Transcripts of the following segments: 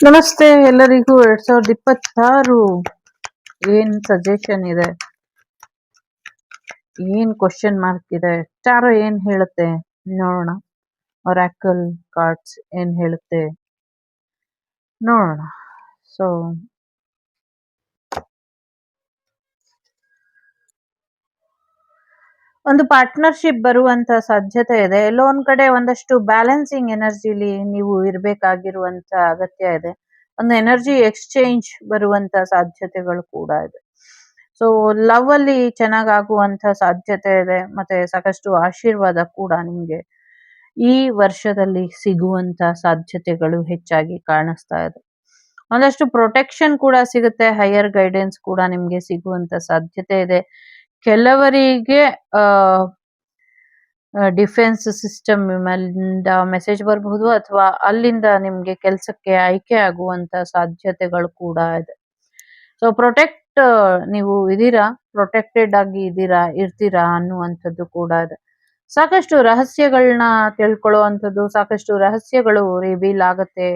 ನಮಸ್ತೆ ಎಲ್ಲರಿಗೂ. 2026 ಏನ್ ಸಜೆಷನ್ ಇದೆ, ಏನ್ ಕ್ವಶನ್ ಮಾರ್ಕ್ ಇದೆ, ಟಾರೋ ಏನ್ ಹೇಳುತ್ತೆ ನೋಡೋಣ. ಒರಾಕಲ್ ಕಾರ್ಡ್ಸ್ ಏನ್ ಹೇಳುತ್ತೆ ನೋಡೋಣ. ಸೊ ಒಂದು ಪಾರ್ಟ್ನರ್ಶಿಪ್ ಬರುವಂತ ಸಾಧ್ಯತೆ ಇದೆ. ಎಲ್ಲೋ ಒಂದ್ ಕಡೆ ಒಂದಷ್ಟು ಬ್ಯಾಲೆನ್ಸಿಂಗ್ ಎನರ್ಜಿಲಿ ನೀವು ಇರ್ಬೇಕಾಗಿರುವಂತ ಅಗತ್ಯ ಇದೆ. ಒಂದು ಎನರ್ಜಿ ಎಕ್ಸ್ಚೇಂಜ್ ಬರುವಂತ ಸಾಧ್ಯತೆಗಳು ಕೂಡ ಇದೆ. ಸೊ ಲವ್ ಅಲ್ಲಿ ಚೆನ್ನಾಗಾಗುವಂತ ಸಾಧ್ಯತೆ ಇದೆ. ಮತ್ತೆ ಸಾಕಷ್ಟು ಆಶೀರ್ವಾದ ಕೂಡ ನಿಮ್ಗೆ ಈ ವರ್ಷದಲ್ಲಿ ಸಿಗುವಂತ ಸಾಧ್ಯತೆಗಳು ಹೆಚ್ಚಾಗಿ ಕಾಣಿಸ್ತಾ ಇದೆ. ಒಂದಷ್ಟು ಪ್ರೊಟೆಕ್ಷನ್ ಕೂಡ ಸಿಗುತ್ತೆ. ಹೈಯರ್ ಗೈಡೆನ್ಸ್ ಕೂಡ ನಿಮ್ಗೆ ಸಿಗುವಂತ ಸಾಧ್ಯತೆ ಇದೆ. ಕೆಲವರಿಗೆ ಡಿಫೆನ್ಸ್ ಸಿಸ್ಟಮ್ ಮೆಸೇಜ್ ಬರಬಹುದು, ಅಥವಾ ಅಲ್ಲಿಂದ ನಿಮ್ಗೆ ಕೆಲಸಕ್ಕೆ ಆಯ್ಕೆ ಆಗುವಂತ ಸಾಧ್ಯತೆಗಳು ಕೂಡ ಇದೆ. ಸೊ ಪ್ರೊಟೆಕ್ಟ್ ನೀವು ಇದೀರಾ, ಪ್ರೊಟೆಕ್ಟೆಡ್ ಆಗಿ ಇರ್ತೀರಾ ಅನ್ನುವಂಥದ್ದು ಕೂಡ ಇದೆ. ಸಾಕಷ್ಟು ರಹಸ್ಯಗಳನ್ನ ತಿಳ್ಕೊಳ್ಳುವಂಥದ್ದು, ಸಾಕಷ್ಟು ರಹಸ್ಯಗಳು ರಿವೀಲ್ ಆಗತ್ತೆ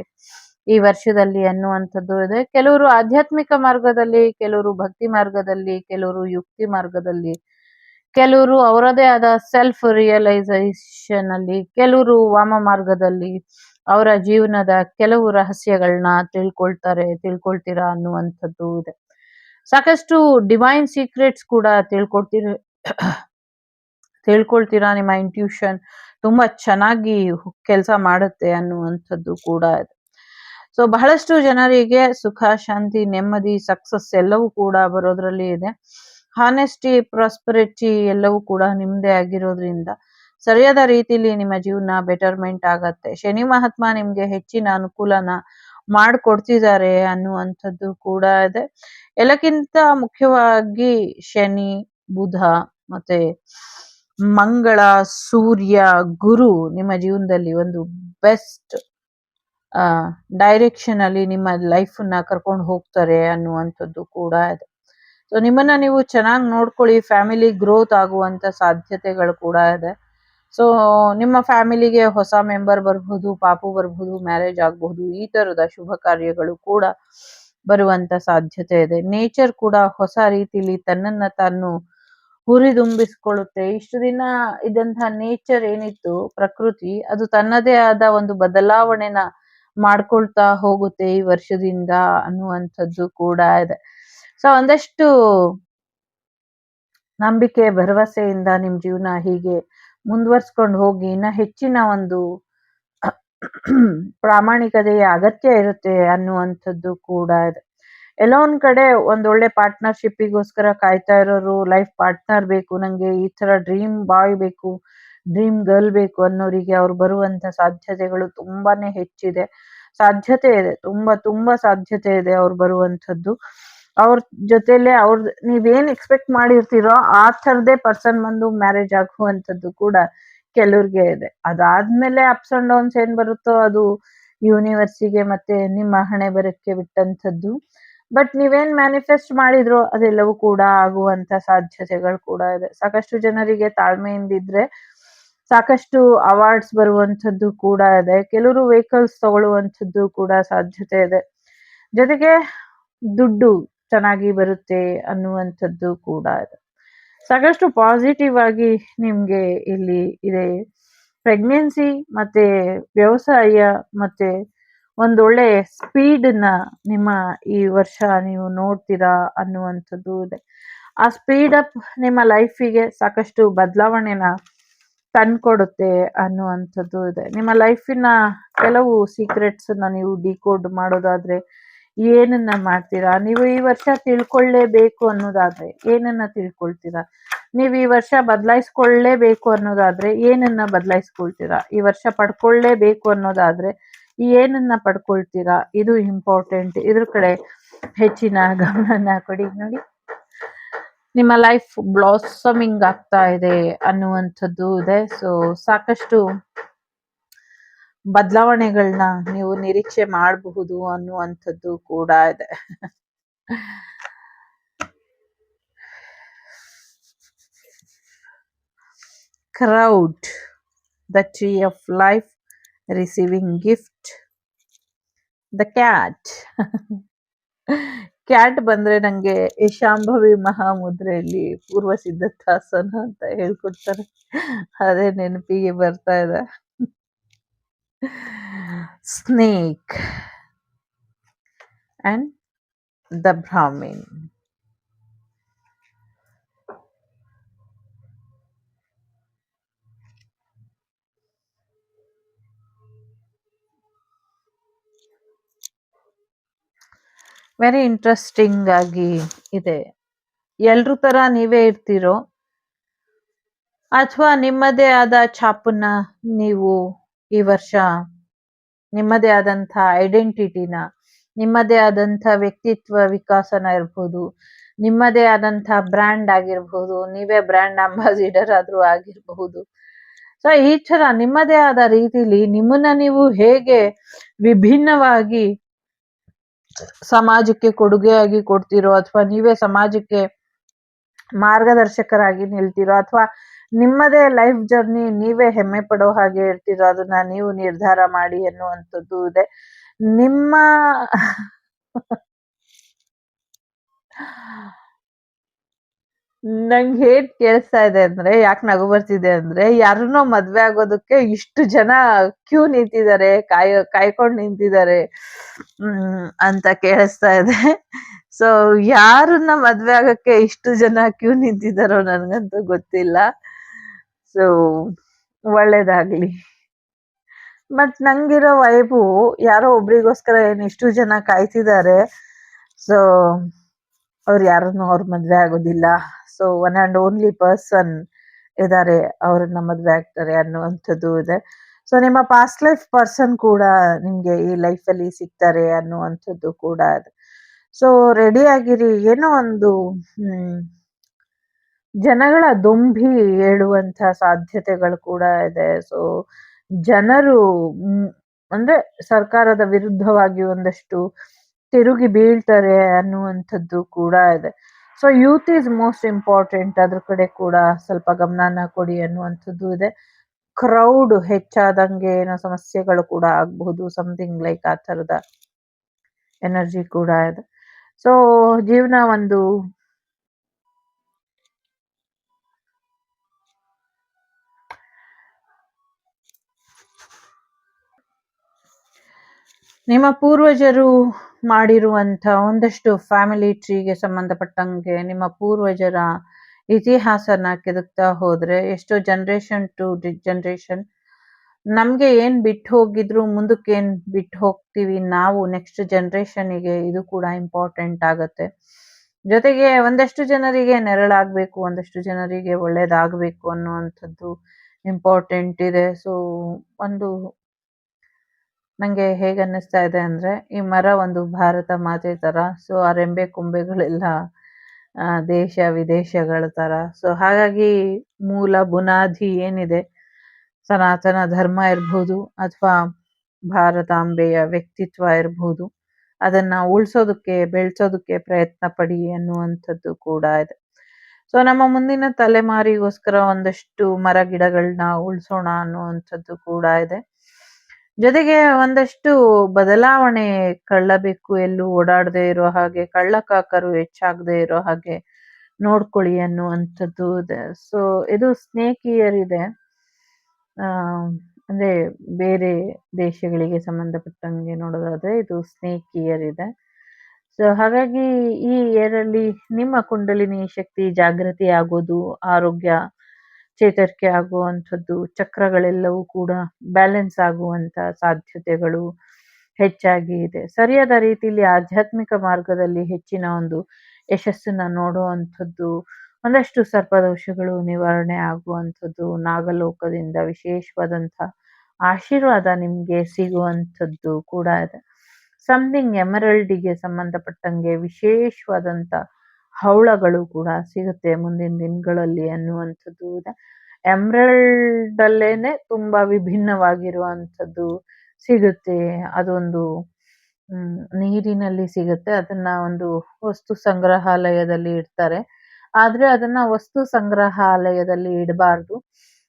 ಈ ವರ್ಷದಲ್ಲಿ ಅನ್ನುವಂಥದ್ದು ಇದೆ. ಕೆಲವರು ಆಧ್ಯಾತ್ಮಿಕ ಮಾರ್ಗದಲ್ಲಿ, ಕೆಲವರು ಭಕ್ತಿ ಮಾರ್ಗದಲ್ಲಿ, ಕೆಲವರು ಯುಕ್ತಿ ಮಾರ್ಗದಲ್ಲಿ, ಕೆಲವರು ಅವರದೇ ಆದ ಸೆಲ್ಫ್ ರಿಯಲೈಸೇಷನ್ ಅಲ್ಲಿ, ಕೆಲವರು ವಾಮ ಮಾರ್ಗದಲ್ಲಿ ಅವರ ಜೀವನದ ಕೆಲವು ರಹಸ್ಯಗಳನ್ನ ತಿಳ್ಕೊಳ್ತೀರಾ ಅನ್ನುವಂಥದ್ದು ಇದೆ. ಸಾಕಷ್ಟು ಡಿವೈನ್ ಸೀಕ್ರೆಟ್ಸ್ ಕೂಡ ತಿಳ್ಕೊಳ್ತೀರಾ. ನಿಮ್ಮ ಇಂಟ್ಯೂಷನ್ ತುಂಬಾ ಚೆನ್ನಾಗಿ ಕೆಲಸ ಮಾಡುತ್ತೆ ಅನ್ನುವಂಥದ್ದು ಕೂಡ ಇದೆ. ಸೊ ಬಹಳಷ್ಟು ಜನರಿಗೆ ಸುಖ, ಶಾಂತಿ, ನೆಮ್ಮದಿ, ಸಕ್ಸಸ್ ಎಲ್ಲವೂ ಕೂಡ ಬರೋದ್ರಲ್ಲಿ ಇದೆ. ಹಾನೆಸ್ಟಿ, ಪ್ರಾಸ್ಪರಿಟಿ ಎಲ್ಲವೂ ಕೂಡ ನಿಮ್ದೇ ಆಗಿರೋದ್ರಿಂದ ಸರಿಯಾದ ರೀತಿಲಿ ನಿಮ್ಮ ಜೀವನ ಬೆಟರ್ಮೆಂಟ್ ಆಗತ್ತೆ. ಶನಿ ಮಹಾತ್ಮ ನಿಮ್ಗೆ ಹೆಚ್ಚಿನ ಅನುಕೂಲನ ಮಾಡ್ಕೊಡ್ತಿದ್ದಾರೆ ಅನ್ನುವಂಥದ್ದು ಕೂಡ ಇದೆ. ಎಲ್ಲಕ್ಕಿಂತ ಮುಖ್ಯವಾಗಿ ಶನಿ, ಬುಧ, ಮತ್ತೆ ಮಂಗಳ, ಸೂರ್ಯ, ಗುರು ನಿಮ್ಮ ಜೀವನದಲ್ಲಿ ಒಂದು ಬೆಸ್ಟ್ ಡೈರೆಕ್ಷನ್ ಅಲ್ಲಿ ನಿಮ್ಮ ಲೈಫ್ ನ ಕರ್ಕೊಂಡು ಹೋಗ್ತಾರೆ ಅನ್ನುವಂಥದ್ದು ಕೂಡ ಇದೆ. ಸೊ ನಿಮ್ಮನ್ನ ನೀವು ಚೆನ್ನಾಗಿ ನೋಡ್ಕೊಳ್ಳಿ. ಫ್ಯಾಮಿಲಿ ಗ್ರೋತ್ ಆಗುವಂತ ಸಾಧ್ಯತೆಗಳು ಕೂಡ ಇದೆ. ಸೊ ನಿಮ್ಮ ಫ್ಯಾಮಿಲಿಗೆ ಹೊಸ ಮೆಂಬರ್ ಬರ್ಬಹುದು, ಪಾಪು ಬರ್ಬಹುದು, ಮ್ಯಾರೇಜ್ ಆಗಬಹುದು, ಈ ತರದ ಶುಭ ಕಾರ್ಯಗಳು ಕೂಡ ಬರುವಂತ ಸಾಧ್ಯತೆ ಇದೆ. ನೇಚರ್ ಕೂಡ ಹೊಸ ರೀತಿಲಿ ತನ್ನನ್ನ ತಾನು ಹುರಿದುಂಬಿಸ್ಕೊಳ್ಳುತ್ತೆ. ಇಷ್ಟು ದಿನ ಇದ್ದಂತಹ ನೇಚರ್ ಏನಿತ್ತು, ಪ್ರಕೃತಿ, ಅದು ತನ್ನದೇ ಆದ ಒಂದು ಬದಲಾವಣೆನ ಮಾಡ್ಕೊಳ್ತಾ ಹೋಗುತ್ತೆ ಈ ವರ್ಷದಿಂದ ಅನ್ನುವಂಥದ್ದು ಕೂಡ ಇದೆ. ಸೊ ಒಂದಷ್ಟು ನಂಬಿಕೆ, ಭರವಸೆಯಿಂದ ನಿಮ್ ಜೀವನ ಹೀಗೆ ಮುಂದುವರ್ಸ್ಕೊಂಡು ಹೋಗಿ. ಇನ್ನ ಹೆಚ್ಚಿನ ಒಂದು ಪ್ರಾಮಾಣಿಕತೆಯ ಅಗತ್ಯ ಇರುತ್ತೆ ಅನ್ನುವಂಥದ್ದು ಕೂಡ ಇದೆ. ಎಲ್ಲೋ ಒಂದ್ ಕಡೆ ಒಂದೊಳ್ಳೆ ಪಾರ್ಟ್ನರ್ಶಿಪ್ಪಿಗೋಸ್ಕರ ಕಾಯ್ತಾ ಇರೋರು, ಲೈಫ್ ಪಾರ್ಟ್ನರ್ ಬೇಕು ನಂಗೆ, ಈ ತರ ಡ್ರೀಮ್ ಬಾಯ್ ಬೇಕು, ಡ್ರೀಮ್ ಗರ್ಲ್ ಬೇಕು ಅನ್ನೋರಿಗೆ ಅವ್ರು ಬರುವಂತ ಸಾಧ್ಯತೆಗಳು ತುಂಬಾನೇ ಹೆಚ್ಚಿದೆ. ಸಾಧ್ಯತೆ ಇದೆ, ತುಂಬಾ ಸಾಧ್ಯತೆ ಇದೆ ಅವ್ರು ಬರುವಂಥದ್ದು. ಅವ್ರ ಜೊತೆಲೆ ನೀವೇನ್ ಎಕ್ಸ್ಪೆಕ್ಟ್ ಮಾಡಿರ್ತೀರೋ ಆ ಥರದೇ ಪರ್ಸನ್ ಬಂದು ಮ್ಯಾರೇಜ್ ಆಗುವಂಥದ್ದು ಕೂಡ ಕೆಲವ್ರಿಗೆ ಇದೆ. ಅದಾದ್ಮೇಲೆ ಅಪ್ಸ್ ಅಂಡ್ ಡೌನ್ಸ್ ಏನ್ ಬರುತ್ತೋ ಅದು ಯೂನಿವರ್ಸಿಗೆ ಮತ್ತೆ ನಿಮ್ಮ ಹಣೆ ಬರಕ್ಕೆ ಬಿಟ್ಟಂಥದ್ದು. ಬಟ್ ನೀವೇನ್ ಮ್ಯಾನಿಫೆಸ್ಟ್ ಮಾಡಿದ್ರೋ ಅದೆಲ್ಲವೂ ಕೂಡ ಆಗುವಂತ ಸಾಧ್ಯತೆಗಳು ಕೂಡ ಇದೆ. ಸಾಕಷ್ಟು ಜನರಿಗೆ ತಾಳ್ಮೆಯಿಂದಿದ್ರೆ ಸಾಕಷ್ಟು ಅವಾರ್ಡ್ಸ್ ಬರುವಂಥದ್ದು ಕೂಡ ಇದೆ. ಕೆಲವರು ವೆಹಿಕಲ್ಸ್ ತಗೊಳ್ಳುವಂಥದ್ದು ಕೂಡ ಸಾಧ್ಯತೆ ಇದೆ. ಜೊತೆಗೆ ದುಡ್ಡು ಚೆನ್ನಾಗಿ ಬರುತ್ತೆ ಅನ್ನುವಂಥದ್ದು ಕೂಡ ಇದೆ. ಸಾಕಷ್ಟು ಪಾಸಿಟಿವ್ ಆಗಿ ನಿಮ್ಗೆ ಇಲ್ಲಿ ಇದೆ. ಪ್ರೆಗ್ನೆನ್ಸಿ ಮತ್ತೆ ವ್ಯವಸಾಯ ಮತ್ತೆ ಒಂದೊಳ್ಳೆ ಸ್ಪೀಡ್ ನ ನಿಮ್ಮ ಈ ವರ್ಷ ನೀವು ನೋಡ್ತೀರಾ ಅನ್ನುವಂಥದ್ದು ಇದೆ. ಆ ಸ್ಪೀಡ್ ಅಪ್ ನಿಮ್ಮ ಲೈಫಿಗೆ ಸಾಕಷ್ಟು ಬದಲಾವಣೆನ ತಂದ್ಕೊಡುತ್ತೆ ಅನ್ನುವಂಥದ್ದು ಇದೆ. ನಿಮ್ಮ ಲೈಫಿನ ಕೆಲವು ಸೀಕ್ರೆಟ್ಸ್ ನೀವು ಡಿಕೋಡ್ ಮಾಡೋದಾದ್ರೆ ಏನನ್ನ ಮಾಡ್ತೀರಾ? ನೀವು ಈ ವರ್ಷ ತಿಳ್ಕೊಳ್ಳೇಬೇಕು ಅನ್ನೋದಾದ್ರೆ ಏನನ್ನ ತಿಳ್ಕೊಳ್ತೀರಾ? ನೀವು ಈ ವರ್ಷ ಬದಲಾಯಿಸ್ಕೊಳ್ಳೇಬೇಕು ಅನ್ನೋದಾದ್ರೆ ಏನನ್ನ ಬದಲಾಯಿಸ್ಕೊಳ್ತೀರಾ? ಈ ವರ್ಷ ಪಡ್ಕೊಳ್ಳೇಬೇಕು ಅನ್ನೋದಾದ್ರೆ ಏನನ್ನ ಪಡ್ಕೊಳ್ತೀರಾ? ಇದು ಇಂಪಾರ್ಟೆಂಟ್. ಇದ್ರ ಕಡೆ ಹೆಚ್ಚಿನ ಗಮನನ ಕೊಡಿ. ನೋಡಿ, ನಿಮ್ಮ ಲೈಫ್ ಬ್ಲಾಸಮಿಂಗ್ ಆಗ್ತಾ ಇದೆ ಅನ್ನುವಂಥದ್ದು ಇದೆ. ಸೊ ಸಾಕಷ್ಟು ಬದಲಾವಣೆಗಳನ್ನ ನೀವು ನಿರೀಕ್ಷೆ ಮಾಡಬಹುದು ಅನ್ನುವಂಥದ್ದು ಕೂಡ ಇದೆ. Crowd, the tree of life, receiving gift, the cat. Cat ಬಂದ್ರೆ ನಂಗೆ ಈ ಶಾಂಭವಿ ಮಹಾಮುದ್ರೆಯಲ್ಲಿ ಪೂರ್ವ ಸಿದ್ಧತಾಸನ ಅಂತ ಹೇಳ್ಕೊಡ್ತಾರೆ, ಅದೇ ನೆನಪಿಗೆ ಬರ್ತಾ ಇದೆ. Snake and the Brahmin. Very interesting ಆಗಿ ಇದೆ. ಎಲ್ರೂ ತರ ನೀವೇ ಇರ್ತೀರೋ ಅಥವಾ ನಿಮ್ಮದೇ ಆದ ಛಾಪನ್ನ ನೀವು ಈ ವರ್ಷ ನಿಮ್ಮದೇ ಆದಂಥ ಐಡೆಂಟಿಟಿನ, ನಿಮ್ಮದೇ ಆದಂಥ ವ್ಯಕ್ತಿತ್ವ ವಿಕಾಸನ ಇರ್ಬೋದು, ನಿಮ್ಮದೇ ಆದಂಥ ಬ್ರ್ಯಾಂಡ್ ಆಗಿರ್ಬೋದು, ನೀವೇ ಬ್ರ್ಯಾಂಡ್ ಅಂಬಾಸಿಡರ್ ಆದ್ರೂ ಆಗಿರಬಹುದು. ಸೊ ಈ ತರ ನಿಮ್ಮದೇ ಆದ ರೀತಿಲಿ ನಿಮ್ಮನ್ನ ನೀವು ಹೇಗೆ ವಿಭಿನ್ನವಾಗಿ ಸಮಾಜಕ್ಕೆ ಕೊಡುಗೆಯಾಗಿ ಕೊಡ್ತಿರೋ, ಅಥವಾ ನೀವೇ ಸಮಾಜಕ್ಕೆ ಮಾರ್ಗದರ್ಶಕರಾಗಿ ನಿಲ್ತಿರೋ, ಅಥವಾ ನಿಮ್ಮದೇ ಲೈಫ್ ಜರ್ನಿ ನೀವೇ ಹೆಮ್ಮೆ ಪಡೋ ಹಾಗೆ ಇರ್ತಿರೋ, ಅದನ್ನ ನೀವು ನಿರ್ಧಾರ ಮಾಡಿ ಎನ್ನುವಂಥದ್ದು ಇದೆ. ನಿಮ್ಮ ನಂಗೆ ಹೇಗ್ ಕೇಳಿಸ್ತಾ ಇದೆ ಅಂದ್ರೆ, ಯಾಕೆ ನಗು ಬರ್ತಿದೆ ಅಂದ್ರೆ, ಯಾರನ್ನೋ ಮದ್ವೆ ಆಗೋದಕ್ಕೆ ಇಷ್ಟು ಜನ ಕ್ಯೂ ನಿಂತಿದ್ದಾರೆ, ಕಾಯ್ಕೊಂಡ್ ನಿಂತಿದ್ದಾರೆ ಅಂತ ಕೇಳಿಸ್ತಾ ಇದೆ. ಸೊ ಯಾರನ್ನ ಮದ್ವೆ ಆಗಕ್ಕೆ ಇಷ್ಟು ಜನ ಕ್ಯೂ ನಿಂತಿದ್ದಾರೋ ನನ್ಗಂತೂ ಗೊತ್ತಿಲ್ಲ. ಸೊ ಒಳ್ಳೇದಾಗ್ಲಿ. ಮತ್ ನಂಗಿರೋ ವೈಬು ಯಾರೋ ಒಬ್ರಿಗೋಸ್ಕರ ಏನ್ ಇಷ್ಟು ಜನ ಕಾಯ್ತಿದ್ದಾರೆ. ಸೊ ಅವ್ರು ಯಾರನ್ನು ಅವ್ರ ಮದ್ವೆ ಆಗೋದಿಲ್ಲ. So one and only person ಇದ್ದಾರೆ, ಅವ್ರನ್ನ ಮದ್ವೆ ಆಗ್ತಾರೆ ಅನ್ನುವಂಥದ್ದು ಇದೆ. ಸೊ ನಿಮ್ಮ ಪಾಸ್ಟ್ ಲೈಫ್ ಪರ್ಸನ್ ಕೂಡ ನಿಮ್ಗೆ ಈ ಲೈಫ್ ಅಲ್ಲಿ ಸಿಗ್ತಾರೆ ಅನ್ನುವಂಥದ್ದು ಕೂಡ ಇದೆ. ಸೊ ರೆಡಿ ಆಗಿರಿ. ಏನೋ ಒಂದು ಜನಗಳ ದೊಂಬಿ ಏಳುವಂತ ಸಾಧ್ಯತೆಗಳು ಕೂಡ ಇದೆ. ಸೊ ಜನರು ಅಂದ್ರೆ ಸರ್ಕಾರದ ವಿರುದ್ಧವಾಗಿ ಒಂದಷ್ಟು ತಿರುಗಿ ಬೀಳ್ತಾರೆ ಅನ್ನುವಂಥದ್ದು ಕೂಡ ಇದೆ. So youth is most important, ಅದ್ರ ಕಡೆ ಕೂಡ ಸ್ವಲ್ಪ ಗಮನನ ಕೊಡಿ ಅನ್ನುವಂಥದ್ದು ಇದೆ. ಕ್ರೌಡ್ ಹೆಚ್ಚಾದಂಗೆ ಏನೋ ಸಮಸ್ಯೆಗಳು ಕೂಡ ಆಗಬಹುದು, ಸಮಥಿಂಗ್ ಲೈಕ್ ಆ ಥರದ ಎನರ್ಜಿ ಕೂಡ ಇದೆ. ಸೊ ಜೀವನ ಒಂದು ನಿಮ್ಮ ಪೂರ್ವಜರು ಮಾಡಿರುವಂಥ ಒಂದಷ್ಟು ಫ್ಯಾಮಿಲಿ ಟ್ರೀಗೆ ಸಂಬಂಧಪಟ್ಟಂಗೆ ನಿಮ್ಮ ಪೂರ್ವಜರ ಇತಿಹಾಸನ ಕೆದಕ್ತಾ ಹೋದ್ರೆ ಎಷ್ಟೋ ಜನರೇಷನ್ ಟು ಜನರೇಷನ್ ನಮ್ಗೆ ಏನ್ ಬಿಟ್ಟು ಹೋಗಿದ್ರು ಮುಂದಕ್ಕೆ ಏನ್ ಬಿಟ್ಟು ಹೋಗ್ತೀವಿ ನಾವು ನೆಕ್ಸ್ಟ್ ಜನರೇಷನ್ಗೆ, ಇದು ಕೂಡ ಇಂಪಾರ್ಟೆಂಟ್ ಆಗತ್ತೆ. ಜೊತೆಗೆ ಒಂದಷ್ಟು ಜನರಿಗೆ ನೆರಳಾಗ್ಬೇಕು, ಒಂದಷ್ಟು ಜನರಿಗೆ ಒಳ್ಳೇದಾಗ್ಬೇಕು ಅನ್ನುವಂಥದ್ದು ಇಂಪಾರ್ಟೆಂಟ್ ಇದೆ. ಸೊ ಒಂದು ನಂಗೆ ಹೇಗೆ ಅನ್ನಿಸ್ತಾ ಇದೆ ಅಂದ್ರೆ, ಈ ಮರ ಒಂದು ಭಾರತ ಮಾತೆ ತರ. ಸೊ ಆ ರೆಂಬೆ ಕೊಂಬೆಗಳೆಲ್ಲ ದೇಶ ವಿದೇಶಗಳ ತರ. ಸೊ ಹಾಗಾಗಿ ಮೂಲ ಬುನಾದಿ ಏನಿದೆ, ಸನಾತನ ಧರ್ಮ ಇರ್ಬೋದು ಅಥವಾ ಭಾರತಾಂಬೆಯ ವ್ಯಕ್ತಿತ್ವ ಇರ್ಬೋದು, ಅದನ್ನ ಉಳಿಸೋದಕ್ಕೆ ಬೆಳೆಸೋದಕ್ಕೆ ಪ್ರಯತ್ನ ಪಡಿ ಅನ್ನುವಂಥದ್ದು ಕೂಡ ಇದೆ. ಸೊ ನಮ್ಮ ಮುಂದಿನ ತಲೆಮಾರಿಗೋಸ್ಕರ ಒಂದಷ್ಟು ಮರ ಗಿಡಗಳನ್ನ ಉಳಿಸೋಣ ಅನ್ನುವಂಥದ್ದು ಕೂಡ ಇದೆ. ಜೊತೆಗೆ ಒಂದಷ್ಟು ಬದಲಾವಣೆ, ಕಳ್ಳಬೇಕು ಎಲ್ಲೂ ಓಡಾಡದೆ ಇರೋ ಹಾಗೆ, ಕಳ್ಳಕಾಕರು ಹೆಚ್ಚಾಗದೆ ಇರೋ ಹಾಗೆ ನೋಡ್ಕೊಳ್ಳಿ ಅನ್ನುವಂಥದ್ದು ಇದೆ. ಸೊ ಇದು ಸ್ನೇಕ್ ಇಯರ್ ಇದೆ, ಅಂದ್ರೆ ಬೇರೆ ದೇಶಗಳಿಗೆ ಸಂಬಂಧಪಟ್ಟಂಗೆ ನೋಡೋದಾದ್ರೆ ಇದು ಸ್ನೇಕ್ ಇಯರ್ ಇದೆ. ಸೊ ಹಾಗಾಗಿ ಈ ಇಯರ್ ಅಲ್ಲಿ ನಿಮ್ಮ ಕುಂಡಲಿನಿ ಶಕ್ತಿ ಜಾಗೃತಿ ಆಗೋದು, ಆರೋಗ್ಯ ಚೇತರಿಕೆ ಆಗುವಂಥದ್ದು, ಚಕ್ರಗಳೆಲ್ಲವೂ ಕೂಡ ಬ್ಯಾಲೆನ್ಸ್ ಆಗುವಂತ ಸಾಧ್ಯತೆಗಳು ಹೆಚ್ಚಾಗಿ ಇದೆ. ಸರಿಯಾದ ರೀತಿಯಲ್ಲಿ ಆಧ್ಯಾತ್ಮಿಕ ಮಾರ್ಗದಲ್ಲಿ ಹೆಚ್ಚಿನ ಒಂದು ಯಶಸ್ಸನ್ನ ನೋಡುವಂಥದ್ದು, ಒಂದಷ್ಟು ಸರ್ಪದೋಷಗಳು ನಿವಾರಣೆ ಆಗುವಂಥದ್ದು, ನಾಗಲೋಕದಿಂದ ವಿಶೇಷವಾದಂಥ ಆಶೀರ್ವಾದ ನಿಮ್ಗೆ ಸಿಗುವಂಥದ್ದು ಕೂಡ ಇದೆ. ಸಮಥಿಂಗ್ ಎಮರಲ್ಡಿಗೆ ಸಂಬಂಧಪಟ್ಟಂಗೆ ವಿಶೇಷವಾದಂಥ ಹವಳಗಳು ಕೂಡ ಸಿಗುತ್ತೆ ಮುಂದಿನ ದಿನಗಳಲ್ಲಿ ಅನ್ನುವಂಥದ್ದು ಇದೆ. ಎಮರಲ್ಡ್ ಅಲ್ಲೇನೆ ತುಂಬಾ ವಿಭಿನ್ನವಾಗಿರುವಂಥದ್ದು ಸಿಗುತ್ತೆ. ಅದೊಂದು ನೀರಿನಲ್ಲಿ ಸಿಗುತ್ತೆ. ಅದನ್ನ ಒಂದು ವಸ್ತು ಸಂಗ್ರಹಾಲಯದಲ್ಲಿ ಇಡ್ತಾರೆ. ಆದ್ರೆ ಅದನ್ನ ವಸ್ತು ಸಂಗ್ರಹಾಲಯದಲ್ಲಿ ಇಡಬಾರ್ದು.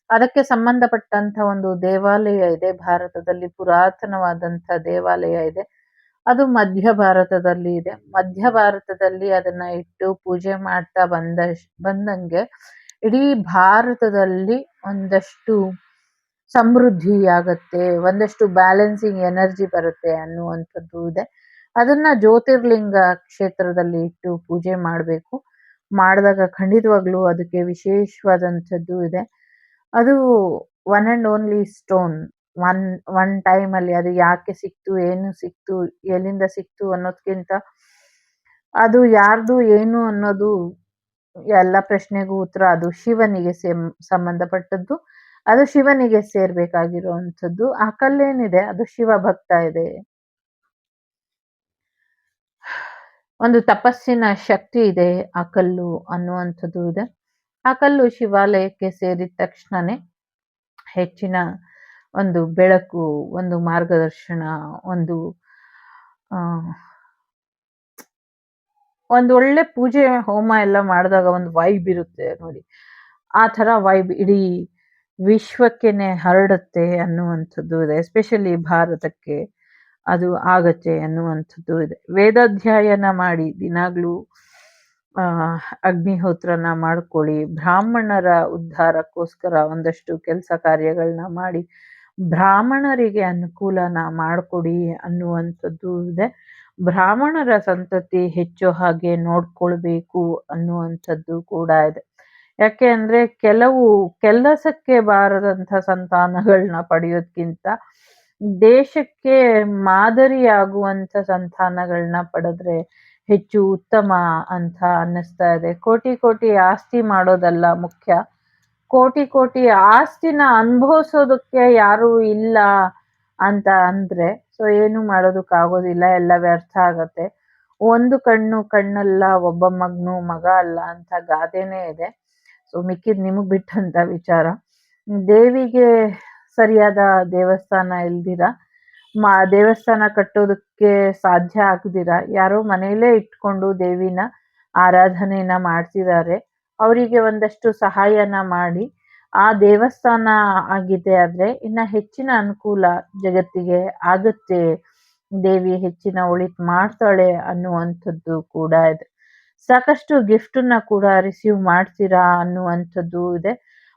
ಅದಕ್ಕೆ ಸಂಬಂಧಪಟ್ಟಂತ ಒಂದು ದೇವಾಲಯ ಇದೆ ಭಾರತದಲ್ಲಿ, ಪುರಾತನವಾದಂಥ ದೇವಾಲಯ ಇದೆ. ಅದು ಮಧ್ಯ ಭಾರತದಲ್ಲಿ ಇದೆ. ಮಧ್ಯ ಭಾರತದಲ್ಲಿ ಅದನ್ನ ಇಟ್ಟು ಪೂಜೆ ಮಾಡ್ತಾ ಬಂದಂಗೆ ಇಡೀ ಭಾರತದಲ್ಲಿ ಒಂದಷ್ಟು ಸಮೃದ್ಧಿ ಆಗತ್ತೆ, ಒಂದಷ್ಟು ಬ್ಯಾಲೆನ್ಸಿಂಗ್ ಎನರ್ಜಿ ಬರುತ್ತೆ ಅನ್ನುವಂಥದ್ದು ಇದೆ. ಅದನ್ನ ಜ್ಯೋತಿರ್ಲಿಂಗ ಕ್ಷೇತ್ರದಲ್ಲಿ ಇಟ್ಟು ಪೂಜೆ ಮಾಡಬೇಕು. ಮಾಡಿದಾಗ ಖಂಡಿತವಾಗ್ಲೂ ಅದಕ್ಕೆ ವಿಶೇಷವಾದಂಥದ್ದು ಇದೆ. ಅದು one and only stone. One one ಟೈಮಲ್ಲಿ ಅದು ಯಾಕೆ ಸಿಕ್ತು, ಏನು ಸಿಕ್ತು, ಎಲ್ಲಿಂದ ಸಿಕ್ತು ಅನ್ನೋದ್ಕಿಂತ ಅದು ಯಾರ್ದು ಏನು ಅನ್ನೋದು ಎಲ್ಲ ಪ್ರಶ್ನೆಗೂ ಉತ್ತರ ಅದು ಶಿವನಿಗೆ ಸಂಬಂಧಪಟ್ಟದ್ದು. ಅದು ಶಿವನಿಗೆ ಸೇರ್ಬೇಕಾಗಿರುವಂಥದ್ದು. ಆ ಕಲ್ಲೇನಿದೆ ಅದು ಶಿವ ಭಕ್ತ ಇದೆ. ಒಂದು ತಪಸ್ಸಿನ ಶಕ್ತಿ ಇದೆ ಆ ಕಲ್ಲು ಅನ್ನುವಂಥದ್ದು ಇದೆ. ಆ ಕಲ್ಲು ಶಿವಾಲಯಕ್ಕೆ ಸೇರಿದ ತಕ್ಷಣನೇ ಹೆಚ್ಚಿನ ಒಂದು ಬೆಳಕು, ಒಂದು ಮಾರ್ಗದರ್ಶನ, ಒಂದು ಒಂದು ಒಳ್ಳೆ ಪೂಜೆ ಹೋಮ ಎಲ್ಲ ಮಾಡಿದಾಗ ಒಂದು ವೈಬ್ ಇರುತ್ತೆ ನೋಡಿ. ಆ ಥರ ವೈಬ್ ಇಡೀ ವಿಶ್ವಕ್ಕೆನೆ ಹರಡುತ್ತೆ ಅನ್ನುವಂಥದ್ದು ಇದೆ. ಎಸ್ಪೆಷಲಿ ಭಾರತಕ್ಕೆ ಅದು ಆಗತ್ತೆ ಅನ್ನುವಂಥದ್ದು ಇದೆ. ವೇದಾಧ್ಯಯನ ಮಾಡಿ ದಿನಾಗ್ಲೂ ಅಗ್ನಿಹೋತ್ರನ ಮಾಡ್ಕೊಳ್ಳಿ. ಬ್ರಾಹ್ಮಣರ ಉದ್ಧಾರಕ್ಕೋಸ್ಕರ ಒಂದಷ್ಟು ಕೆಲಸ ಕಾರ್ಯಗಳನ್ನ ಮಾಡಿ ಬ್ರಾಹ್ಮಣರಿಗೆ ಅನುಕೂಲನ ಮಾಡಿಕೊಡಿ ಅನ್ನುವಂಥದ್ದು ಇದೆ. ಬ್ರಾಹ್ಮಣರ ಸಂತತಿ ಹೆಚ್ಚೋ ಹಾಗೆ ನೋಡ್ಕೊಳ್ಬೇಕು ಅನ್ನುವಂಥದ್ದು ಕೂಡ ಇದೆ. ಯಾಕೆ ಅಂದ್ರೆ ಕೆಲಸಕ್ಕೆ ಬಾರದಂಥ ಸಂತಾನಗಳನ್ನ ಪಡೆಯೋದ್ಕಿಂತ ದೇಶಕ್ಕೆ ಮಾದರಿಯಾಗುವಂಥ ಸಂತಾನಗಳನ್ನ ಪಡೆದ್ರೆ ಹೆಚ್ಚು ಉತ್ತಮ ಅಂತ ಅನ್ನಿಸ್ತಾ ಇದೆ. ಕೋಟಿ ಕೋಟಿ ಆಸ್ತಿ ಮಾಡೋದಲ್ಲ ಮುಖ್ಯ, ಕೋಟಿ ಕೋಟಿ ಆಸ್ತಿನ ಅನುಭವಿಸೋದಕ್ಕೆ ಯಾರು ಇಲ್ಲ ಅಂತ ಅಂದ್ರೆ ಸೊ ಏನು ಮಾಡೋದಕ್ಕಾಗೋದಿಲ್ಲ, ಎಲ್ಲ ವ್ಯರ್ಥ ಆಗತ್ತೆ. ಒಂದು ಕಣ್ಣಲ್ಲ, ಒಬ್ಬ ಮಗನು ಮಗ ಅಲ್ಲ ಅಂತ ಗಾದೆನೇ ಇದೆ. ಸೊ ಮಿಕ್ಕಿದ್ ನಿಮಗ್ ಬಿಟ್ಟಂತ ವಿಚಾರ. ದೇವಿಗೆ ಸರಿಯಾದ ದೇವಸ್ಥಾನ ಇಲ್ದಿರ ದೇವಸ್ಥಾನ ಕಟ್ಟೋದಕ್ಕೆ ಸಾಧ್ಯ ಆಗದಿರ ಯಾರೋ ಮನೆಯಲ್ಲೇ ಇಟ್ಕೊಂಡು ದೇವಿನ ಆರಾಧನೆನ ಮಾಡ್ತಿದ್ದಾರೆ. ಅವರಿಗೆ ಒಂದಷ್ಟು ಸಹಾಯನ ಮಾಡಿ ಆ ದೇವಸ್ಥಾನ ಆಗಿದೆ ಆದ್ರೆ ಇನ್ನ ಹೆಚ್ಚಿನ ಅನುಕೂಲ ಜಗತ್ತಿಗೆ ಆಗುತ್ತೆ, ದೇವಿ ಹೆಚ್ಚಿನ ಒಳಿತು ಮಾಡ್ತಾಳೆ ಅನ್ನುವಂಥದ್ದು ಕೂಡ ಇದೆ. ಸಾಕಷ್ಟು ಗಿಫ್ಟನ್ನ ಕೂಡ ರಿಸೀವ್ ಮಾಡ್ತೀರಾ ಅನ್ನುವಂಥದ್ದು ಇದೆ.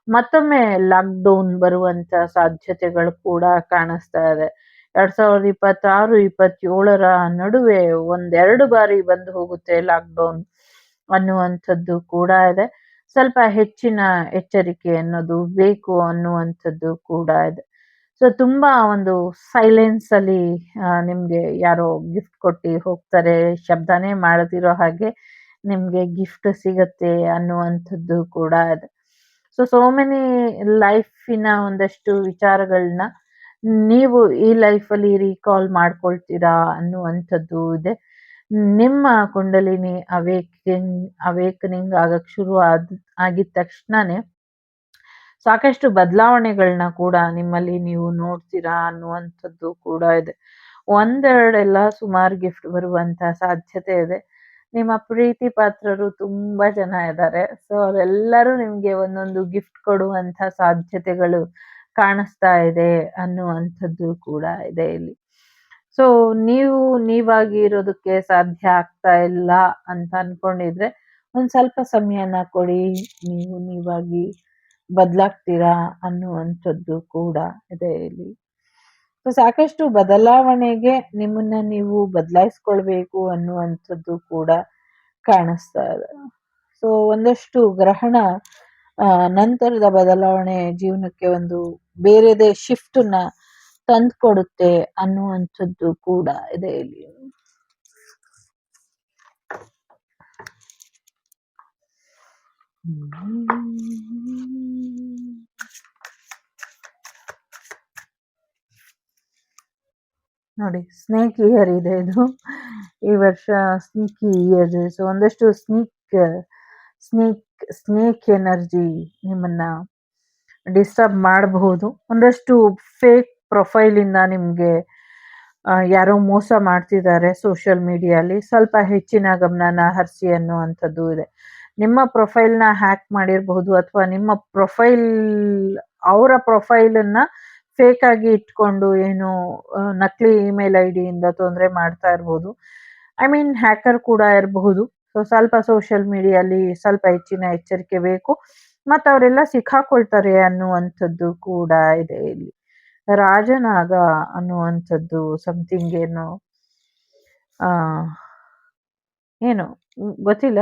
ಮತ್ತೊಮ್ಮೆ ಲಾಕ್ಡೌನ್ ಬರುವಂತ ಸಾಧ್ಯತೆಗಳು ಕೂಡ ಕಾಣಿಸ್ತಾ ಇದೆ. 2026-27ರ ನಡುವೆ ಒಂದೆರಡು ಬಾರಿ ಬಂದು ಹೋಗುತ್ತೆ ಲಾಕ್ಡೌನ್ ಅನ್ನುವಂಥದ್ದು ಕೂಡ ಇದೆ. ಸ್ವಲ್ಪ ಹೆಚ್ಚಿನ ಎಚ್ಚರಿಕೆ ಅನ್ನೋದು ಬೇಕು ಅನ್ನುವಂಥದ್ದು ಕೂಡ ಇದೆ. ಸೊ ತುಂಬಾ ಒಂದು ಸೈಲೆನ್ಸ್ ಅಲ್ಲಿ ನಿಮ್ಗೆ ಯಾರೋ ಗಿಫ್ಟ್ ಕೊಟ್ಟು ಹೋಗ್ತಾರೆ, ಶಬ್ದನೇ ಮಾಡದಿರೋ ಹಾಗೆ ನಿಮ್ಗೆ ಗಿಫ್ಟ್ ಸಿಗತ್ತೆ ಅನ್ನುವಂಥದ್ದು ಕೂಡ ಇದೆ. ಸೋ ಮೆನಿ ಲೈಫಿನ ಒಂದಷ್ಟು ವಿಚಾರಗಳನ್ನ ನೀವು ಈ ಲೈಫಲ್ಲಿ ರೀಕಾಲ್ ಮಾಡ್ಕೊಳ್ತೀರಾ ಅನ್ನುವಂಥದ್ದು ಇದೆ. ನಿಮ್ಮ ಕುಂಡಲಿನಿ ಅವೇಕನಿಂಗ್ ಆಗಕ್ ಶುರು ಆಗಿದ ತಕ್ಷಣನೇ ಸಾಕಷ್ಟು ಬದಲಾವಣೆಗಳನ್ನ ಕೂಡ ನಿಮ್ಮಲ್ಲಿ ನೀವು ನೋಡ್ತೀರಾ ಅನ್ನುವಂಥದ್ದು ಕೂಡ ಇದೆ. ಒಂದೆರಡೆಲ್ಲ ಸುಮಾರು ಗಿಫ್ಟ್ ಬರುವಂತ ಸಾಧ್ಯತೆ ಇದೆ. ನಿಮ್ಮ ಪ್ರೀತಿ ಪಾತ್ರರು ತುಂಬಾ ಜನ ಇದ್ದಾರೆ. ಸೊ ಅವರೆಲ್ಲರೂ ನಿಮ್ಗೆ ಒಂದೊಂದು ಗಿಫ್ಟ್ ಕೊಡುವಂತ ಸಾಧ್ಯತೆಗಳು ಕಾಣಿಸ್ತಾ ಇದೆ ಅನ್ನುವಂಥದ್ದು ಕೂಡ ಇದೆ ಇಲ್ಲಿ. ಸೊ ನೀವಾಗಿ ಇರೋದಕ್ಕೆ ಸಾಧ್ಯ ಆಗ್ತಾ ಇಲ್ಲ ಅಂತ ಅನ್ಕೊಂಡಿದ್ರೆ ಒಂದ್ ಸ್ವಲ್ಪ ಸಮಯನ ಕೊಡಿ, ನೀವಾಗಿ ಬದಲಾಗ್ತೀರಾ ಅನ್ನುವಂಥದ್ದು ಕೂಡ ಇದೆ ಇಲ್ಲಿ. ಸೊ ಸಾಕಷ್ಟು ಬದಲಾವಣೆಗೆ ನಿಮ್ಮನ್ನ ನೀವು ಬದಲಾಯಿಸ್ಕೊಳ್ಬೇಕು ಅನ್ನುವಂಥದ್ದು ಕೂಡ ಕಾಣಿಸ್ತಾ ಇದೆ. ಸೊ ಒಂದಷ್ಟು ಗ್ರಹಣ ನಂತರದ ಬದಲಾವಣೆ ಜೀವನಕ್ಕೆ ಒಂದು ಬೇರೆದೇ ಶಿಫ್ಟ್ ನ ತಂದ್ಕೊಡುತ್ತೆ ಅನ್ನುವಂಥದ್ದು ಕೂಡ ಇದೆ ಇಲ್ಲಿ. ನೋಡಿ ಸ್ನೇಕ್ ಇಯರ್ ಇದೆ ಇದು. ಈ ವರ್ಷ ಸ್ನೇಕಿ ಇಯರ್. ಸೊ ಒಂದಷ್ಟು ಸ್ನೇಕ್ ಎನರ್ಜಿ ನಿಮ್ಮನ್ನ ಡಿಸ್ಟರ್ಬ್ ಮಾಡಬಹುದು. ಒಂದಷ್ಟು ಫೇಕ್ ಪ್ರೊಫೈಲ್ ಇಂದ ನಿಮ್ಗೆ ಯಾರೋ ಮೋಸ ಮಾಡ್ತಿದ್ದಾರೆ ಸೋಷಿಯಲ್ ಮೀಡಿಯಾಲಿ. ಸ್ವಲ್ಪ ಹೆಚ್ಚಿನ ಗಮನನ ಹರಿಸಿ ಅನ್ನುವಂಥದ್ದು ಇದೆ. ನಿಮ್ಮ ಪ್ರೊಫೈಲ್ನ ಹ್ಯಾಕ್ ಮಾಡಿರಬಹುದು ಅಥವಾ ನಿಮ್ಮ ಪ್ರೊಫೈಲ್ ಅವರ ಪ್ರೊಫೈಲನ್ನ ಫೇಕ್ ಆಗಿ ಇಟ್ಕೊಂಡು ಏನು ನಕಲಿ ಇಮೇಲ್ ಐಡಿಯಿಂದ ತೊಂದರೆ ಮಾಡ್ತಾ ಇರ್ಬೋದು. ಐ ಮೀನ್ ಹ್ಯಾಕರ್ ಕೂಡ ಇರಬಹುದು. ಸೊ ಸ್ವಲ್ಪ ಸೋಷಿಯಲ್ ಮೀಡಿಯಲ್ಲಿ ಸ್ವಲ್ಪ ಹೆಚ್ಚಿನ ಎಚ್ಚರಿಕೆ ಬೇಕು. ಮತ್ತು ಅವರೆಲ್ಲ ಸಿಕ್ಕಾಕೊಳ್ತಾರೆ ಅನ್ನುವಂಥದ್ದು ಕೂಡ ಇದೆ ಇಲ್ಲಿ. ರಾಜನಾಗ ಅನ್ನುವಂಥದ್ದು ಸಮಥಿಂಗ್ ಏನು ಆ ಏನು ಗೊತ್ತಿಲ್ಲ.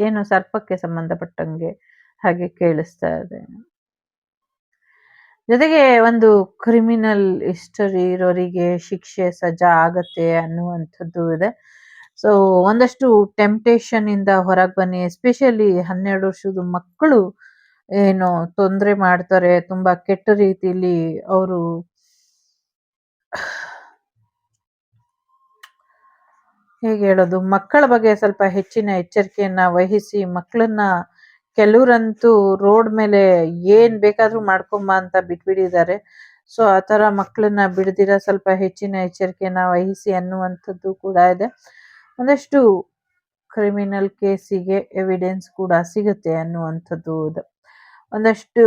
ಏನು ಸರ್ಪಕ್ಕೆ ಸಂಬಂಧಪಟ್ಟಂಗೆ ಹಾಗೆ ಕೇಳಿಸ್ತಾ ಇದೆ. ಜೊತೆಗೆ ಒಂದು ಕ್ರಿಮಿನಲ್ ಹಿಸ್ಟರಿ ಇರೋರಿಗೆ ಶಿಕ್ಷೆ ಸಜಾ ಆಗತ್ತೆ ಅನ್ನುವಂಥದ್ದು ಇದೆ. ಸೊ ಒಂದಷ್ಟು ಟೆಂಪ್ಟೇಷನ್ ಇಂದ ಹೊರಗೆ ಬನ್ನಿ. ಎಸ್ಪೆಷಲಿ 12 ವರ್ಷದ ಮಕ್ಕಳು ಏನು ತೊಂದರೆ ಮಾಡ್ತಾರೆ, ತುಂಬಾ ಕೆಟ್ಟ ರೀತಿಯಲ್ಲಿ ಅವರು ಹೇಗೆ ಹೇಳೋದು, ಮಕ್ಕಳ ಬಗ್ಗೆ ಸ್ವಲ್ಪ ಹೆಚ್ಚಿನ ಎಚ್ಚರಿಕೆಯನ್ನ ವಹಿಸಿ. ಮಕ್ಕಳನ್ನ ಕೆಲವ್ರಂತೂ ರೋಡ್ ಮೇಲೆ ಏನ್ ಬೇಕಾದ್ರೂ ಮಾಡ್ಕೊಂಬ ಅಂತ ಬಿಟ್ಬಿಟ್ಟಿದ್ದಾರೆ. ಸೊ ಆ ತರ ಮಕ್ಕಳನ್ನ ಬಿಡದಿರ ಸ್ವಲ್ಪ ಹೆಚ್ಚಿನ ಎಚ್ಚರಿಕೆಯನ್ನ ವಹಿಸಿ ಅನ್ನುವಂಥದ್ದು ಕೂಡ ಇದೆ. ಒಂದಷ್ಟು ಕ್ರಿಮಿನಲ್ ಕೇಸಿಗೆ ಎವಿಡೆನ್ಸ್ ಕೂಡ ಸಿಗುತ್ತೆ ಅನ್ನುವಂಥದ್ದು ಇದೆ. ಒಂದಷ್ಟು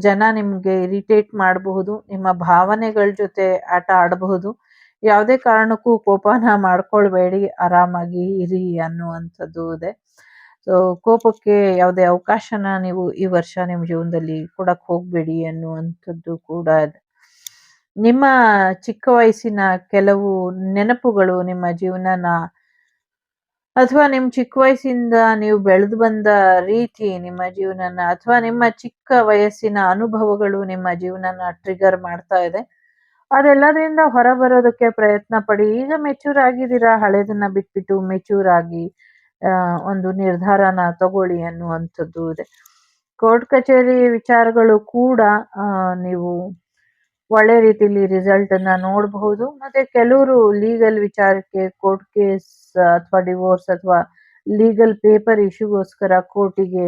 ಜನ ನಿಮ್ಗೆ ಇರಿಟೇಟ್ ಮಾಡಬಹುದು, ನಿಮ್ಮ ಭಾವನೆಗಳ ಜೊತೆ ಆಟ ಆಡಬಹುದು. ಯಾವುದೇ ಕಾರಣಕ್ಕೂ ಕೋಪನ ಮಾಡ್ಕೊಳ್ಬೇಡಿ, ಆರಾಮಾಗಿ ಇರಿ ಅನ್ನುವಂಥದ್ದು ಇದೆ. ಸೊ ಕೋಪಕ್ಕೆ ಯಾವುದೇ ಅವಕಾಶನ ನೀವು ಈ ವರ್ಷ ನಿಮ್ಮ ಜೀವನದಲ್ಲಿ ಕೊಡಕ್ ಹೋಗ್ಬೇಡಿ ಅನ್ನುವಂಥದ್ದು ಕೂಡ ಇದೆ. ನಿಮ್ಮ ಚಿಕ್ಕ ವಯಸ್ಸಿನ ಕೆಲವು ನೆನಪುಗಳು ನಿಮ್ಮ ಜೀವನನ, ಅಥವಾ ನಿಮ್ಮ ಚಿಕ್ಕ ವಯಸ್ಸಿಂದ ನೀವು ಬೆಳೆದು ಬಂದ ರೀತಿ ನಿಮ್ಮ ಜೀವನನ, ಅಥವಾ ನಿಮ್ಮ ಚಿಕ್ಕ ವಯಸ್ಸಿನ ಅನುಭವಗಳು ನಿಮ್ಮ ಜೀವನನ ಟ್ರಿಗರ್ ಮಾಡ್ತಾ ಇದೆ. ಅದೆಲ್ಲದರಿಂದ ಹೊರ ಬರೋದಕ್ಕೆ ಪ್ರಯತ್ನ ಪಡಿ. ಈಗ ಮೆಚೂರ್ ಆಗಿದ್ದೀರಾ, ಹಳೇದನ್ನ ಬಿಟ್ಬಿಟ್ಟು ಮೆಚೂರ್ ಆಗಿ ಒಂದು ನಿರ್ಧಾರನ ತಗೊಳ್ಳಿ ಅನ್ನುವಂಥದ್ದು ಇದೆ. ಕೋರ್ಟ್ ಕಚೇರಿ ವಿಚಾರಗಳು ಕೂಡ ನೀವು ಒಳ್ಳೆ ರೀತಿಯಲ್ಲಿ ರಿಸಲ್ಟ್ ಅನ್ನ ನೋಡಬಹುದು. ಮತ್ತೆ ಕೆಲವರು ಲೀಗಲ್ ವಿಚಾರಕ್ಕೆ ಕೋರ್ಟ್ ಕೇಸ್ ಅಥವಾ ಡಿವೋರ್ಸ್ ಅಥವಾ ಲೀಗಲ್ ಪೇಪರ್ ಇಶ್ಯೂಗೋಸ್ಕರ ಕೋರ್ಟಿಗೆ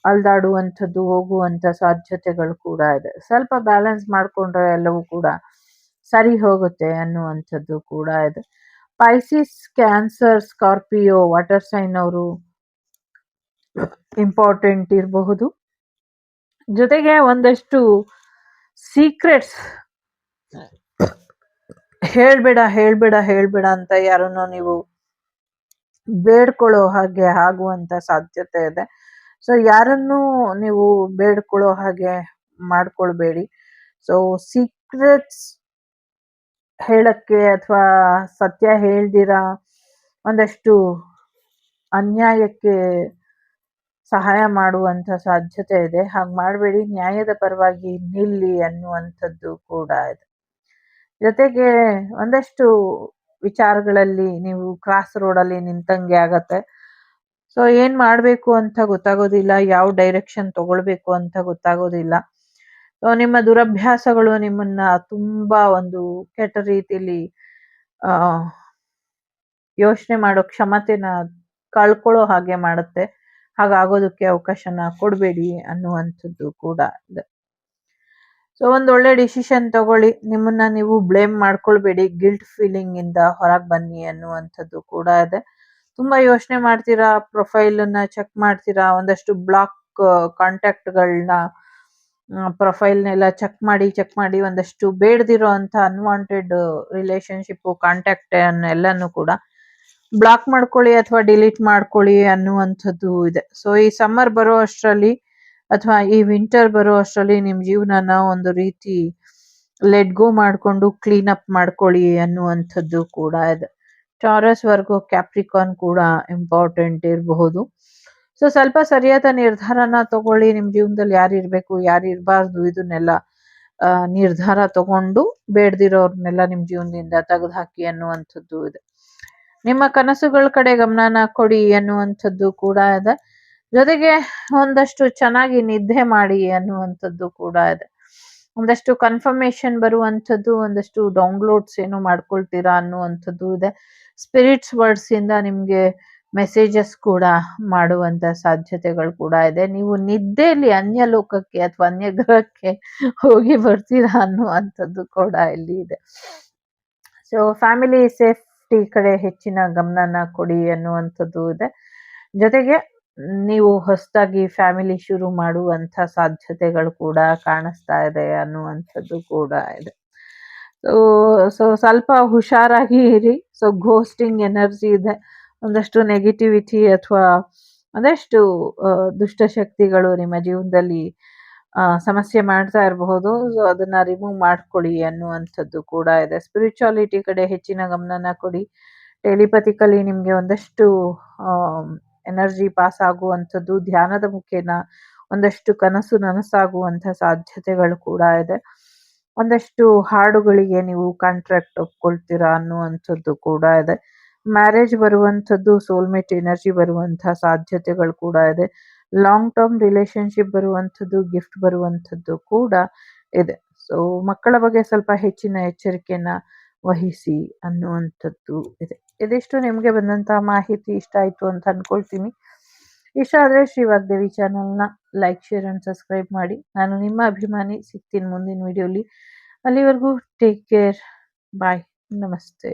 ಅಲ್ದಾಡುವಂಥದ್ದು ಹೋಗುವಂತ ಸಾಧ್ಯತೆಗಳು ಕೂಡ ಇದೆ. ಸ್ವಲ್ಪ ಬ್ಯಾಲೆನ್ಸ್ ಮಾಡ್ಕೊಂಡ್ರೆ ಎಲ್ಲವೂ ಕೂಡ ಸರಿ ಹೋಗುತ್ತೆ ಅನ್ನುವಂಥದ್ದು ಕೂಡ ಇದೆ. Pisces, cancer, Scorpio, water sign ಅವರು ಇಂಪಾರ್ಟೆಂಟ್ ಇರಬಹುದು. ಜೊತೆಗೆ ಒಂದಷ್ಟು ಸೀಕ್ರೆಟ್ಸ್ ಹೇಳ್ಬೇಡ ಹೇಳ್ಬೇಡ ಹೇಳ್ಬೇಡ ಅಂತ ಯಾರನ್ನೋ ನೀವು ಬೇಡ್ಕೊಳ್ಳೋ ಹಾಗೆ ಆಗುವಂತ ಸಾಧ್ಯತೆ ಇದೆ. ಸೊ ಯಾರನ್ನೂ ನೀವು ಬೇಡ್ಕೊಳ್ಳೋ ಹಾಗೆ ಮಾಡ್ಕೊಳ್ಬೇಡಿ. ಸೊ ಸೀಕ್ರೆಟ್ಸ್ ಹೇಳಕ್ಕೆ ಅಥವಾ ಸತ್ಯ ಹೇಳ್ದಿರ ಒಂದಷ್ಟು ಅನ್ಯಾಯಕ್ಕೆ ಸಹಾಯ ಮಾಡುವಂತ ಸಾಧ್ಯತೆ ಇದೆ. ಹಾಗೆ ಮಾಡಬೇಡಿ, ನ್ಯಾಯದ ಪರವಾಗಿ ನಿಲ್ಲಿ ಅನ್ನುವಂಥದ್ದು ಕೂಡ ಇದೆ. ಜೊತೆಗೆ ಒಂದಷ್ಟು ವಿಚಾರಗಳಲ್ಲಿ ನೀವು ಕ್ರಾಸ್ ರೋಡಲ್ಲಿ ನಿಂತಂಗೆ ಆಗತ್ತೆ. ಸೊ ಏನ್ ಮಾಡ್ಬೇಕು ಅಂತ ಗೊತ್ತಾಗೋದಿಲ್ಲ, ಯಾವ ಡೈರೆಕ್ಷನ್ ತಗೊಳ್ಬೇಕು ಅಂತ ಗೊತ್ತಾಗೋದಿಲ್ಲ. ಸೊ ನಿಮ್ಮ ದುರಭ್ಯಾಸಗಳು ನಿಮ್ಮನ್ನ ತುಂಬಾ ಒಂದು ಕೆಟ್ಟ ರೀತಿಯಲ್ಲಿ ಯೋಚನೆ ಮಾಡೋ ಕ್ಷಮತೆನ ಕಳ್ಕೊಳ್ಳೋ ಹಾಗೆ ಮಾಡುತ್ತೆ. ಹಾಗಾಗೋದಕ್ಕೆ ಅವಕಾಶನ ಕೊಡಬೇಡಿ ಅನ್ನುವಂಥದ್ದು ಕೂಡ ಇದೆ. ಸೊ ಒಂದೊಳ್ಳೆ ಡಿಸಿಷನ್ ತಗೊಳ್ಳಿ, ನಿಮ್ಮನ್ನ ನೀವು ಬ್ಲೇಮ್ ಮಾಡ್ಕೊಳ್ಬೇಡಿ, ಗಿಲ್ಟ್ ಫೀಲಿಂಗ್ ಇಂದ ಹೊರಗೆ ಬನ್ನಿ ಅನ್ನುವಂಥದ್ದು ಕೂಡ ಇದೆ. ತುಂಬಾ ಯೋಚನೆ ಮಾಡ್ತೀರಾ, ಪ್ರೊಫೈಲನ್ನ ಚೆಕ್ ಮಾಡ್ತೀರಾ, ಒಂದಷ್ಟು ಬ್ಲಾಕ್ ಕಾಂಟ್ಯಾಕ್ಟ್ಗಳನ್ನ ಪ್ರೊಫೈಲ್ನೆಲ್ಲ ಚೆಕ್ ಮಾಡಿ ಒಂದಷ್ಟು ಬೇಡದಿರೋ ಅಂತ ಅನ್ವಾಂಟೆಡ್ ರಿಲೇಶನ್ಶಿಪ್ ಕಾಂಟ್ಯಾಕ್ಟ್ ಎಲ್ಲನೂ ಕೂಡ ಬ್ಲಾಕ್ ಮಾಡ್ಕೊಳ್ಳಿ ಅಥವಾ ಡಿಲೀಟ್ ಮಾಡ್ಕೊಳ್ಳಿ ಅನ್ನುವಂಥದ್ದು ಇದೆ. ಸೊ ಈ ಸಮ್ಮರ್ ಬರೋ ಅಷ್ಟರಲ್ಲಿ ಅಥವಾ ಈ ವಿಂಟರ್ ಬರೋ ಅಷ್ಟರಲ್ಲಿ ನಿಮ್ಮ ಜೀವನನ ಒಂದು ರೀತಿ ಲೆಟ್ ಗೋ ಮಾಡಿಕೊಂಡು ಕ್ಲೀನ್ ಅಪ್ ಮಾಡ್ಕೊಳ್ಳಿ ಅನ್ನುವಂಥದ್ದು ಕೂಡ ಇದೆ. ಟಾರಸ್, ವರ್ಗೋ, ಕ್ಯಾಪ್ರಿಕಾನ್ ಕೂಡ ಇಂಪಾರ್ಟೆಂಟ್ ಇರಬಹುದು. ಸೊ ಸ್ವಲ್ಪ ಸರಿಯಾದ ನಿರ್ಧಾರನ ತಗೊಳ್ಳಿ. ನಿಮ್ಮ ಜೀವನದಲ್ಲಿ ಯಾರು ಇರಬೇಕು, ಯಾರು ಇರಬಾರ್ದು, ಇದನ್ನೆಲ್ಲ ನಿರ್ಧಾರ ತಗೊಂಡು ಬೇಡದಿರೋರ್ನೆಲ್ಲ ನಿಮ್ಮ ಜೀವನದಿಂದ ತೆಗೆದು ಹಾಕಿ ಅನ್ನುವಂಥದ್ದು ಇದೆ. ನಿಮ್ಮ ಕನಸುಗಳ ಕಡೆ ಗಮನನ ಕೊಡಿ ಅನ್ನುವಂಥದ್ದು ಕೂಡ ಇದೆ. ಜೊತೆಗೆ ಒಂದಷ್ಟು ಚೆನ್ನಾಗಿ ನಿದ್ದೆ ಮಾಡಿ ಅನ್ನುವಂಥದ್ದು ಕೂಡ ಇದೆ. ಒಂದಷ್ಟು ಕನ್ಫರ್ಮೇಶನ್ ಬರುವಂಥದ್ದು, ಒಂದಷ್ಟು ಡೌನ್ಲೋಡ್ಸ್ ಏನು ಮಾಡ್ಕೊಳ್ತೀರಾ ಅನ್ನುವಂಥದ್ದು ಇದೆ. ಸ್ಪಿರಿಟ್ಸ್ ವರ್ಡ್ಸ್ ಇಂದ ನಿಮ್ಗೆ ಮೆಸೇಜಸ್ ಕೂಡ ಮಾಡುವಂತ ಸಾಧ್ಯತೆಗಳು ಕೂಡ ಇದೆ. ನೀವು ನಿದ್ದೆಯಲ್ಲಿ ಅನ್ಯ ಲೋಕಕ್ಕೆ ಅಥವಾ ಅನ್ಯ ಗ್ರಹಕ್ಕೆ ಹೋಗಿ ಬರ್ತೀರಾ ಅನ್ನುವಂಥದ್ದು ಕೂಡ ಇಲ್ಲಿ ಇದೆ. ಸೊ ಫ್ಯಾಮಿಲಿ ಸೇಫ್ಟಿ ಕಡೆ ಹೆಚ್ಚಿನ ಗಮನನ ಕೊಡಿ ಅನ್ನುವಂಥದ್ದು ಇದೆ. ಜೊತೆಗೆ ನೀವು ಹೊಸದಾಗಿ ಫ್ಯಾಮಿಲಿ ಶುರು ಮಾಡುವಂಥ ಸಾಧ್ಯತೆಗಳು ಕೂಡ ಕಾಣಿಸ್ತಾ ಇದೆ ಅನ್ನುವಂಥದ್ದು ಕೂಡ ಇದೆ. ಸೊ ಸ್ವಲ್ಪ ಹುಷಾರಾಗಿ ಇರಿ. ಸೊ ಘೋಸ್ಟಿಂಗ್ ಎನರ್ಜಿ ಇದೆ. ಒಂದಷ್ಟು ನೆಗೆಟಿವಿಟಿ ಅಥವಾ ಒಂದಷ್ಟು ದುಷ್ಟಶಕ್ತಿಗಳು ನಿಮ್ಮ ಜೀವನದಲ್ಲಿ ಸಮಸ್ಯೆ ಮಾಡ್ತಾ ಇರಬಹುದು. ಸೊ ಅದನ್ನ ರಿಮೂವ್ ಮಾಡ್ಕೊಳ್ಳಿ ಅನ್ನುವಂಥದ್ದು ಕೂಡ ಇದೆ. ಸ್ಪಿರಿಚುಯಾಲಿಟಿ ಕಡೆ ಹೆಚ್ಚಿನ ಗಮನನ ಕೊಡಿ. ಟೆಲಿಪತಿಕಲಿ ನಿಮಗೆ ಒಂದಷ್ಟು ಎನರ್ಜಿ ಪಾಸ್ ಆಗುವಂಥದ್ದು, ಧ್ಯಾನದ ಮುಖೇನ ಒಂದಷ್ಟು ಕನಸು ನನಸಾಗುವಂಥ ಸಾಧ್ಯತೆಗಳು ಕೂಡ ಇದೆ. ಒಂದಷ್ಟು ಹಾಡುಗಳಿಗೆ ನೀವು ಕಾಂಟ್ರಾಕ್ಟ್ ಒಪ್ಕೊಳ್ತೀರಾ ಅನ್ನುವಂಥದ್ದು ಕೂಡ ಇದೆ. ಮ್ಯಾರೇಜ್ ಬರುವಂಥದ್ದು, ಸೋಲ್ಮೇಟ್ ಎನರ್ಜಿ ಬರುವಂಥ ಸಾಧ್ಯತೆಗಳು ಕೂಡ ಇದೆ. ಲಾಂಗ್ ಟರ್ಮ್ ರಿಲೇಶನ್ಶಿಪ್ ಬರುವಂಥದ್ದು, ಗಿಫ್ಟ್ ಬರುವಂಥದ್ದು ಕೂಡ ಇದೆ. ಸೊ ಮಕ್ಕಳ ಬಗ್ಗೆ ಸ್ವಲ್ಪ ಹೆಚ್ಚಿನ ಎಚ್ಚರಿಕೆಯನ್ನ ವಹಿಸಿ ಅನ್ನುವಂಥದ್ದು ಇದೆ. ಇದಿಷ್ಟು ನಿಮಗೆ ಬಂದಂತಹ ಮಾಹಿತಿ ಇಷ್ಟ ಆಯ್ತು ಅಂತ ಅನ್ಕೊಳ್ತೀನಿ. ಇಷ್ಟ ಆದರೆ ಶ್ರೀ ವಾಗ್ದೇವಿ ಚಾನಲ್ನ ಲೈಕ್, ಶೇರ್ ಅಂಡ್ ಸಬ್ಸ್ಕ್ರೈಬ್ ಮಾಡಿ. ನಾನು ನಿಮ್ಮ ಅಭಿಮಾನಿ. ಸಿಗ್ತೀನಿ ಮುಂದಿನ ವಿಡಿಯೋಲಿ. ಅಲ್ಲಿವರೆಗೂ ಟೇಕ್ ಕೇರ್. ಬಾಯ್. ನಮಸ್ತೆ.